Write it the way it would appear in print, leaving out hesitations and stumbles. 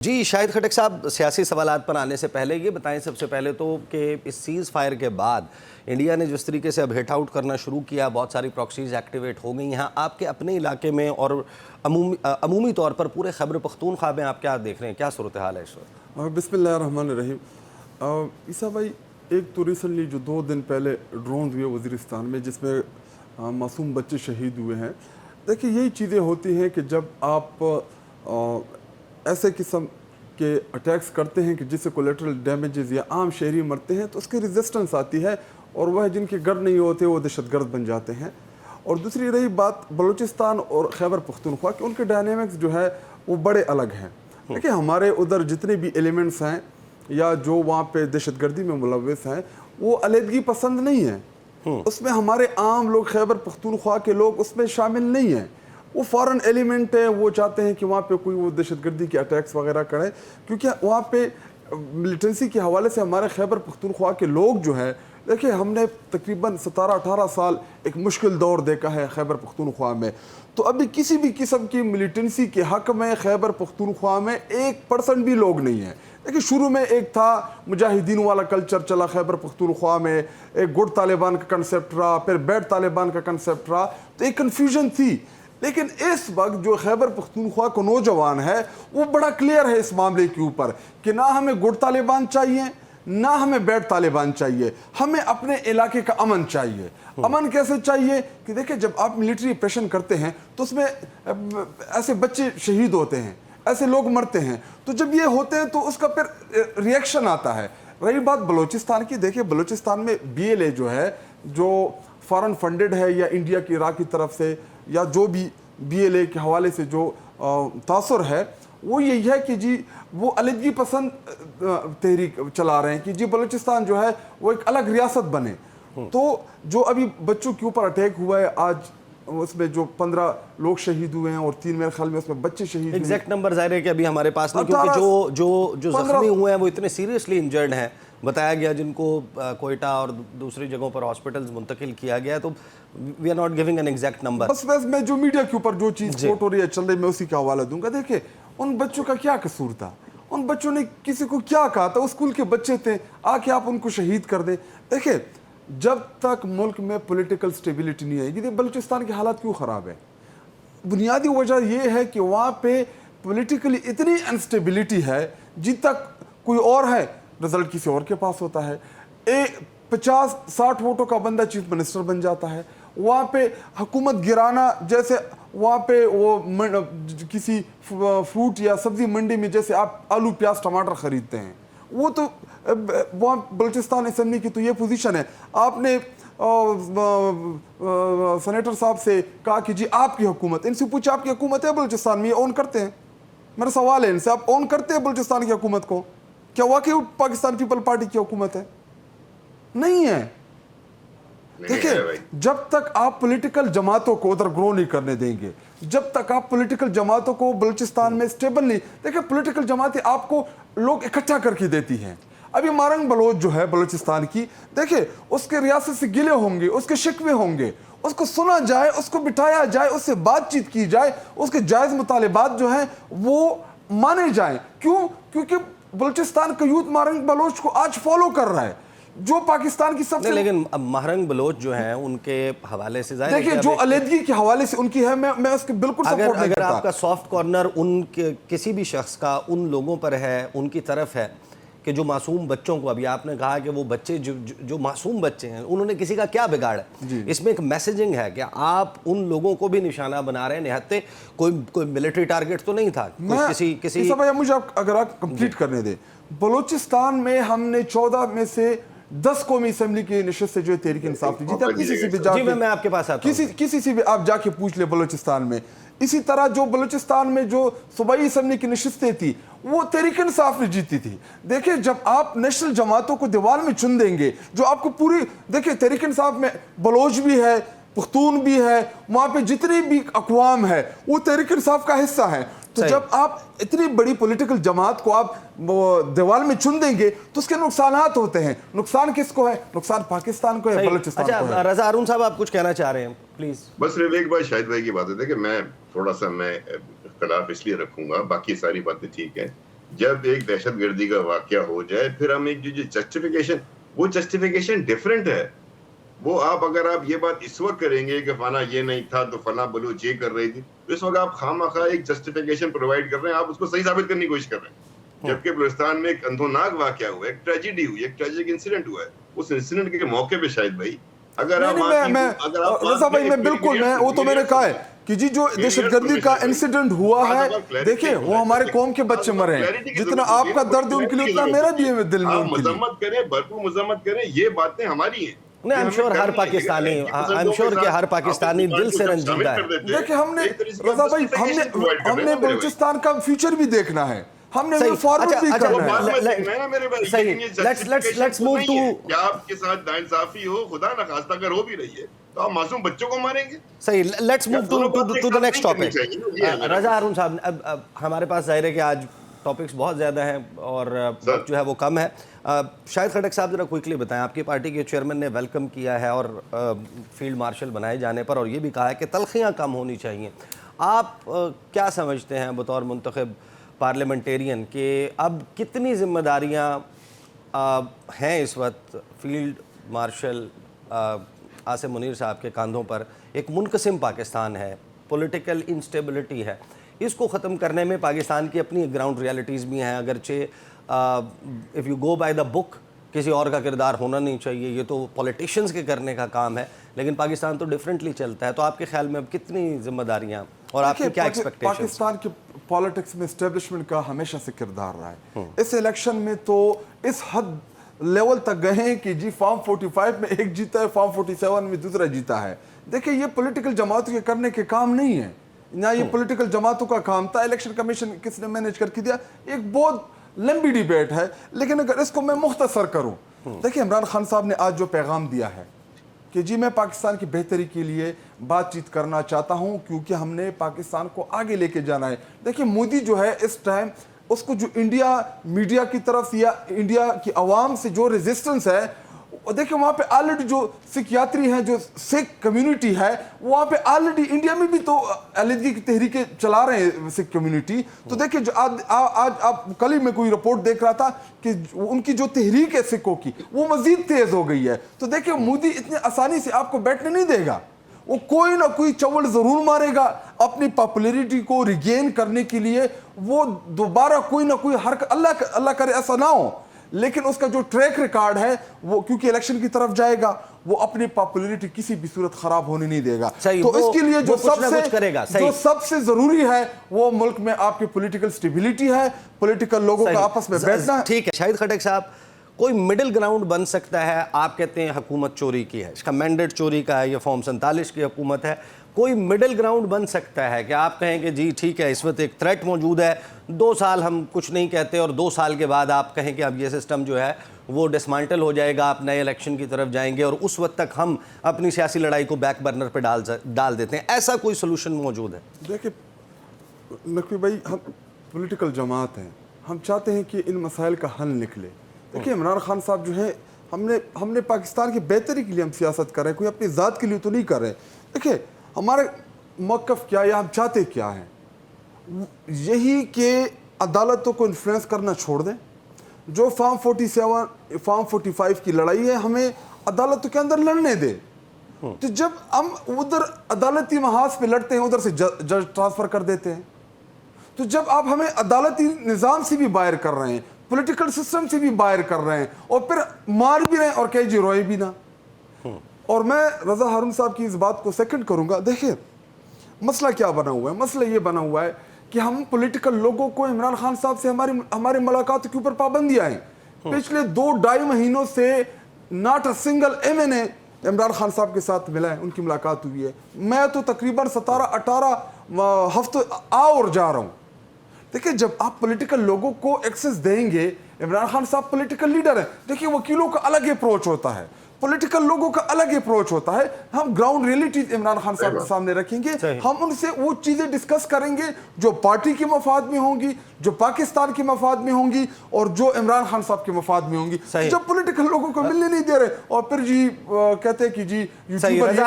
جی شاہد خٹک صاحب، سیاسی سوالات پر آنے سے پہلے یہ بتائیں سب سے پہلے تو کہ اس سیز فائر کے بعد انڈیا نے جس طریقے سے اب ہٹ آؤٹ کرنا شروع کیا، بہت ساری پراکسیز ایکٹیویٹ ہو گئی ہیں آپ کے اپنے علاقے میں اور عمومی طور پر پورے خیبر پختونخوا میں آپ کیا دیکھ رہے ہیں، کیا صورتحال ہے اس وقت؟ بسم اللہ الرحمن الرحیم۔ عیسیٰ بھائی، ایک تو ریسنٹلی جو 2 دن پہلے ڈرونز ہوئے وزیرستان میں جس میں معصوم بچے شہید ہوئے ہیں، دیکھیں یہی چیزیں ہوتی ہیں کہ جب آپ ایسے قسم کے اٹیکس کرتے ہیں کہ جس سے کولیٹرل ڈیمیجز یا عام شہری مرتے ہیں تو اس کی ریزسٹنس آتی ہے اور وہ جن کے گھر نہیں ہوتے وہ دہشت گرد بن جاتے ہیں۔ اور دوسری رہی بات بلوچستان اور خیبر پختونخوا کہ ان کے ڈائنامکس جو ہے وہ بڑے الگ ہیں۔ دیکھیں ہمارے ادھر جتنے بھی ایلیمنٹس ہیں یا جو وہاں پہ دہشت گردی میں ملوث ہیں وہ علیحدگی پسند نہیں ہیں، اس میں ہمارے عام لوگ خیبر پختونخوا کے لوگ اس میں شامل نہیں ہیں، وہ فارن ایلیمنٹ ہیں، وہ چاہتے ہیں کہ وہاں پہ کوئی وہ دہشت گردی کے اٹیکس وغیرہ کرے، کیونکہ وہاں پہ ملیٹنسی کے حوالے سے ہمارے خیبر پختونخوا کے لوگ جو ہے، دیکھیں ہم نے تقریباً 17-18 سال ایک مشکل دور دیکھا ہے خیبر پختونخوا میں، تو ابھی کسی بھی قسم کی ملیٹنسی کے حق میں خیبر پختونخوا میں 1% بھی لوگ نہیں ہیں۔ دیکھیں شروع میں ایک تھا مجاہدین والا کلچر چلا خیبر پختونخوا میں، ایک گڈ طالبان کا کنسیپٹ رہا، پھر بیڈ طالبان کا کنسیپٹ رہا، تو ایک کنفیوژن تھی۔ لیکن اس وقت جو خیبر پختونخوا کو نوجوان ہے وہ بڑا کلیئر ہے اس معاملے کے اوپر کہ نہ ہمیں گڈ طالبان چاہیے نہ ہمیں بیڈ طالبان چاہیے، ہمیں اپنے علاقے کا امن چاہیے۔ امن کیسے چاہیے کہ دیکھیں جب آپ ملٹری آپریشن کرتے ہیں تو اس میں ایسے بچے شہید ہوتے ہیں، ایسے لوگ مرتے ہیں، تو جب یہ ہوتے ہیں تو اس کا پھر ریئیکشن آتا ہے۔ رہی بات بلوچستان کی، دیکھیں بلوچستان میں BLA جو ہے جو فارن فنڈڈ ہے یا انڈیا کی عراق کی طرف سے یا جو بھی BLA کے حوالے سے جو تاثر ہے وہ یہی ہے کہ جی وہ علیحدگی پسند تحریک چلا رہے ہیں کہ جی بلوچستان جو ہے وہ ایک الگ ریاست بنے۔ تو جو ابھی بچوں کے اوپر اٹیک ہوا ہے آج، اس میں جو 15 لوگ شہید ہوئے ہیں اور 3 میرے خیال میں اس میں بچے شہید ہوئے ہیں۔ ایگزیکٹ نمبر ظاہر ہے کہ ابھی ہمارے پاس نہیں، کیونکہ جو زخمی ہوئے ہیں وہ اتنے سیریسلی انجرڈ ہیں، بتایا گیا جن کو کوئٹہ اور دوسری جگہوں پر ہاسپٹلز منتقل کیا گیا ہے، تو we are not giving an exact number. بس میں جو میڈیا کے اوپر جو چیز کوٹ ہو رہی ہے چل رہی میں اسی کا حوالہ دوں گا۔ دیکھیں ان بچوں کا کیا قصور تھا، ان بچوں نے کسی کو کیا کہا تھا، اسکول کے بچے تھے، آ کے آپ ان کو شہید کر دیں۔ دیکھیں جب تک ملک میں پولیٹیکل سٹیبلٹی نہیں آئے گی، بلوچستان کے حالات کیوں خراب ہے؟ بنیادی وجہ یہ ہے کہ وہاں پہ پولیٹیکلی اتنی انسٹیبلٹی ہے، جی تک کوئی اور ہے رزلٹ کسی اور کے پاس ہوتا ہے، 50-60 ووٹوں کا بندہ چیف منسٹر بن جاتا ہے، وہاں پہ حکومت گرانا، جیسے وہاں پہ وہ کسی فروٹ یا سبزی منڈی میں جیسے آپ آلو پیاز ٹماٹر خریدتے ہیں، وہ تو وہاں بلوچستان اسمبلی کی تو یہ پوزیشن ہے۔ آپ نے سینیٹر صاحب سے کہا کہ جی آپ کی حکومت، ان سے پوچھا آپ کی حکومت ہے بلوچستان میں، یہ اون کرتے ہیں؟ میرا سوال ہے ان سے، آپ اون کرتے ہیں بلوچستان کی حکومت کو؟ کیا واقعی پاکستان پیپل پارٹی کی حکومت ہے؟ نہیں ہے۔ دیکھیں جب تک آپ پولیٹیکل جماعتوں کو ادھر گرو نہیں کرنے دیں گے، جب تک آپ پولیٹیکل جماعتوں کو بلوچستان میں سٹیبل نہیں، دیکھیں پولیٹیکل جماعتیں آپ کو لوگ اکٹھا کر کے دیتی ہیں۔ ابھی مارنگ بلوچ جو ہے بلوچستان کی، دیکھیں اس کے ریاست سے گلے ہوں گے، اس کے شکوے ہوں گے، اس کو سنا جائے، اس کو بٹھایا جائے، اس سے بات چیت کی جائے، اس کے جائز مطالبات جو ہیں وہ مانے جائیں۔ کیوں؟ کیونکہ بلوچستان کا یوتھ مارنگ بلوچ کو آج فالو کر رہا ہے، جو پاکستان کی سب سے، لیکن مہرنگ بلوچ جو ہیں ان کے حوالے سے ظاہر ہے دیکھیں جو علیحدگی کے حوالے سے ان کی ہے، میں اس کے بالکل سپورٹ نہیں کرتا۔ اگر آپ کا سافٹ کارنر ان کے کسی بھی شخص کا ان لوگوں پر ہے، ان کی طرف ہے کہ جو معصوم بچوں کو، ابھی آپ نے کہا کہ وہ بچے جو معصوم بچے ہیں انہوں نے کسی کا کیا بگاڑا ہے، اس میں ایک میسیجنگ ہے کہ آپ ان لوگوں کو بھی نشانہ بنا رہے ہیں، نہتے کوئی ملٹری ٹارگٹ تو نہیں تھا کسی مجھے اگر آپ کمپلیٹ کرنے دیں، بلوچستان میں ہم نے 14 میں سے 10 قومی اسمبلی کی نشست سے جو تحریک انصاف تھی، جیتے آپ کسی سے بھی جا کے، میں آپ کے پاس آتا ہوں، کسی سے بھی آپ جا کے پوچھ لیں بلوچستان میں۔ اسی طرح جو بلوچستان میں جو صوبائی اسمبلی کی نشستیں تھی وہ تحریک انصاف نے جیتی تھی۔ دیکھیں جب آپ نیشنل جماعتوں کو دیوال میں چن دیں گے، جو آپ کو پوری، دیکھیں تحریک انصاف میں بلوچ بھی ہے، پختون بھی ہے، وہاں پہ جتنی بھی اقوام ہے وہ تحریک انصاف کا حصہ ہے۔ تو جب آپ اتنی بڑی پولیٹیکل جماعت کو آپ دیوال میں چن دیں گے تو اس کے نقصانات ہوتے ہیں۔ نقصان کس کو ہے؟ نقصان پاکستان کو ہے، بلوچستان کو ہے۔ اچھا رضا ہارون صاحب آپ کچھ کہنا چاہ رہے ہیں پلیز؟ بس ایک بات شاہد بھائی کی بات ہے کہ میں تھوڑا سا اختلاف اس لیے رکھوں گا، باقی ساری باتیں ٹھیک ہیں جب ایک دہشت گردی کا واقعہ ہو جائے پھر ہم ایک جو جسٹیفیکیشن، وہ جسٹیفیکیشن ڈفرینٹ ہے. وہ اگر آپ یہ بات اس وقت کریں گے کہ فلاں یہ نہیں تھا تو فلاں بلوچ یہ کر رہی تھی، تو اس وقت آپ خواہ ایک جسٹیفیکیشن پرووائڈ کر رہے ہیں، آپ اس کو صحیح ثابت کرنے کی کوشش کر رہے ہیں. جبکہ بلوچستان میں ایک اندھوناک واقعہ ہوا ہے، ایک ٹریجڈی ہوئی، ایک ٹریجک انسیڈنٹ ہوا ہے. اس انسیڈنٹ کے موقع پہ شاید بھائی اگر آپ رضا بھائی میں بالکل وہ تو میں نے کہا ہے کہ جی جو دہشت گردی کا انسیڈنٹ ہوا ہے، دیکھیں وہ ہمارے قوم کے بچے مرے ہیں، جتنا آپ کا درد ہے ان کے لیے اتنا میرا بھی ہے دل میں ان کے لیے. مذمت کریں، بھرپور مذمت کریں، یہ باتیں ہماری ہیں. نہیں I'm sure Hare Pakistani I'm sure کہ ہر پاکستانی دل سے رنجیدہ ہے. دیکھیں ہم نے رضا بھائی ہم نے بلوچستان کا فیوچر بھی دیکھنا ہے، ہم نے وہ فارورڈ بھی کرنا ہے. صحیح let's move to کیا آپ کے ساتھ ناانصافی ہو، خدا نخواستہ اگر ہو بھی رہی ہے تو آپ معصوم بچوں کو ماریں گے. صحیح let's move to the next topic. رضا ہارون صاحب اب ہمارے پاس ظاہر ہے کہ آج ٹاپکس بہت زیادہ ہیں اور وقت جو ہے وہ کم ہے. شاہد خٹک صاحب ذرا کوئکلی بتائیں، آپ کی پارٹی کے چیئرمین نے ویلکم کیا ہے اور فیلڈ مارشل بنائے جانے پر، اور یہ بھی کہا ہے کہ تلخیاں کم ہونی چاہیے. آپ کیا سمجھتے ہیں بطور منتخب پارلیمنٹیرین کہ اب کتنی ذمہ داریاں ہیں اس وقت فیلڈ مارشل عاصم منیر صاحب کے کاندھوں پر؟ ایک منقسم پاکستان ہے، پولیٹیکل انسٹیبلٹی ہے، اس کو ختم کرنے میں پاکستان کی اپنی گراؤنڈ ریالٹیز بھی ہیں. اگرچہ if you go by the book کسی اور کا کردار ہونا نہیں چاہیے، یہ تو پولیٹیشنز کے کرنے کا کام ہے، لیکن پاکستان تو ڈیفرنٹلی چلتا ہے. تو آپ کے خیال میں اب کتنی ذمہ داریاں اور آپ کی کیا ایکسپیکٹیشن؟ پاکستان کی پالیٹکس میں اسٹیبلشمنٹ کا ہمیشہ سے کردار رہا ہے. اس الیکشن میں تو اس حد لیول تک گئے ہیں کہ جی فارم 45 میں ایک جیتا ہے، فارم 47 میں دوسرا جیتا ہے. دیکھیں یہ پولیٹیکل جماعتوں کے کرنے کے کام نہیں ہے، نہ یہ پولیٹیکل جماعتوں کا کام تھا. الیکشن کمیشن کس نے مینیج کر کے دیا، ایک بہت لمبی ڈیبیٹ ہے. لیکن اگر اس کو میں مختصر کروں، دیکھیں عمران خان صاحب نے آج جو پیغام دیا ہے کہ جی میں پاکستان کی بہتری کے لیے بات چیت کرنا چاہتا ہوں کیونکہ ہم نے پاکستان کو آگے لے کے جانا ہے. دیکھیں مودی جو ہے اس ٹائم اس کو جو انڈیا میڈیا کی طرف یا انڈیا کی عوام سے جو ریزسٹنس ہے، دیکھیں وہاں پہ آلریڈی جو سکھ یاتری ہیں، جو سکھ کمیونٹی ہے، وہاں پہ آلریڈی انڈیا میں بھی تو علیحدگی کی تحریکیں چلا رہے ہیں سکھ کمیونٹی. تو دیکھیں آج آپ کل ہی میں کوئی رپورٹ دیکھ رہا تھا کہ ان کی جو تحریک ہے سکھوں کی وہ مزید تیز ہو گئی ہے. تو دیکھیں مودی اتنی آسانی سے آپ کو بیٹھنے نہیں دے گا، وہ کوئی نہ کوئی چول ضرور مارے گا اپنی پاپولیرٹی کو ریگین کرنے کے لیے. وہ دوبارہ کوئی نہ کوئی حرکت، اللہ کرے ایسا نہ ہو، لیکن اس کا جو ٹریک ریکارڈ ہے وہ کیونکہ الیکشن کی طرف جائے گا، وہ اپنی پاپولیرٹی کسی بھی صورت خراب ہونے نہیں دے گا. تو اس کے لیے جو سب سے ضروری ہے وہ ملک میں آپ کی پولیٹیکل سٹیبلٹی ہے، پولیٹیکل لوگوں کا آپس میں بیٹھنا ہے. ٹھیک ہے شاہد خٹک صاحب، کوئی مڈل گراؤنڈ بن سکتا ہے؟ آپ کہتے ہیں حکومت چوری کی ہے، اس کا مینڈیٹ چوری کا ہے، یہ فارم 47 کی حکومت ہے. کوئی مڈل گراؤنڈ بن سکتا ہے کہ آپ کہیں کہ جی ٹھیک ہے اس وقت ایک تھریٹ موجود ہے، 2 سال ہم کچھ نہیں کہتے اور 2 سال کے بعد آپ کہیں کہ اب یہ سسٹم جو ہے وہ ڈسمانٹل ہو جائے گا، آپ نئے الیکشن کی طرف جائیں گے اور اس وقت تک ہم اپنی سیاسی لڑائی کو بیک برنر پہ ڈال دیتے ہیں؟ ایسا کوئی سلوشن موجود ہے؟ دیکھیں نقوی بھائی، ہم پولیٹیکل جماعت ہیں، ہم چاہتے ہیں کہ ان مسائل کا حل نکلے. دیکھیں عمران خان صاحب جو ہیں، ہم نے پاکستان کی بہتری کے لیے ہم سیاست کر رہے ہیں، کوئی اپنی ذات کے لیے تو نہیں کر رہے. دیکھیں ہمارے موقف کیا ہے، ہم چاہتے کیا ہیں، یہی کہ عدالتوں کو انفلوئنس کرنا چھوڑ دیں. جو فارم 47 فارم 45 کی لڑائی ہے ہمیں عدالتوں کے اندر لڑنے دے. تو جب ہم ادھر عدالتی محاذ پہ لڑتے ہیں، ادھر سے جج ٹرانسفر کر دیتے ہیں. تو جب آپ ہمیں عدالتی نظام سے بھی باہر کر رہے ہیں، پولیٹیکل سسٹم سے بھی باہر کر رہے ہیں اور پھر مار بھی رہے ہیں اور کہیں جی روئے بھی نہ. اور میں رضا ہارون صاحب کی اس بات کو سیکنڈ کروں گا. دیکھیں مسئلہ کیا بنا ہوا ہے، مسئلہ یہ بنا ہوا ہے کہ ہم پولیٹیکل لوگوں کو عمران خان صاحب سے ہماری ملاقات کے اوپر پابندیاں ہیں. پچھلے 2-2.5 مہینوں سے not a single MNA Imran Khan صاحب کے ساتھ ملا ہے، ان کی ملاقات ہوئی ہے. میں تو تقریباً 17-18 ہفتے اور جا رہا ہوں. دیکھیں جب آپ پولیٹیکل لوگوں کو ایکسس دیں گے، عمران خان صاحب پولیٹیکل لیڈر ہیں. دیکھیں وکیلوں کا الگ اپروچ ہوتا ہے، پولیٹیکل لوگوں کا الگ اپروچ ہوتا ہے. ہم گراؤنڈ ریئلٹیز عمران خان صاحب کے سامنے رکھیں گے، ہم ان سے وہ چیزیں ڈسکس کریں گے جو پارٹی کے مفاد میں ہوں گی، جو پاکستان کے مفاد میں ہوں گی اور جو عمران خان صاحب کے مفاد میں ہوں گی. جب پولیٹیکل لوگوں کو ملنے نہیں دے رہے اور پھر جی کہتے ہیں کہ جی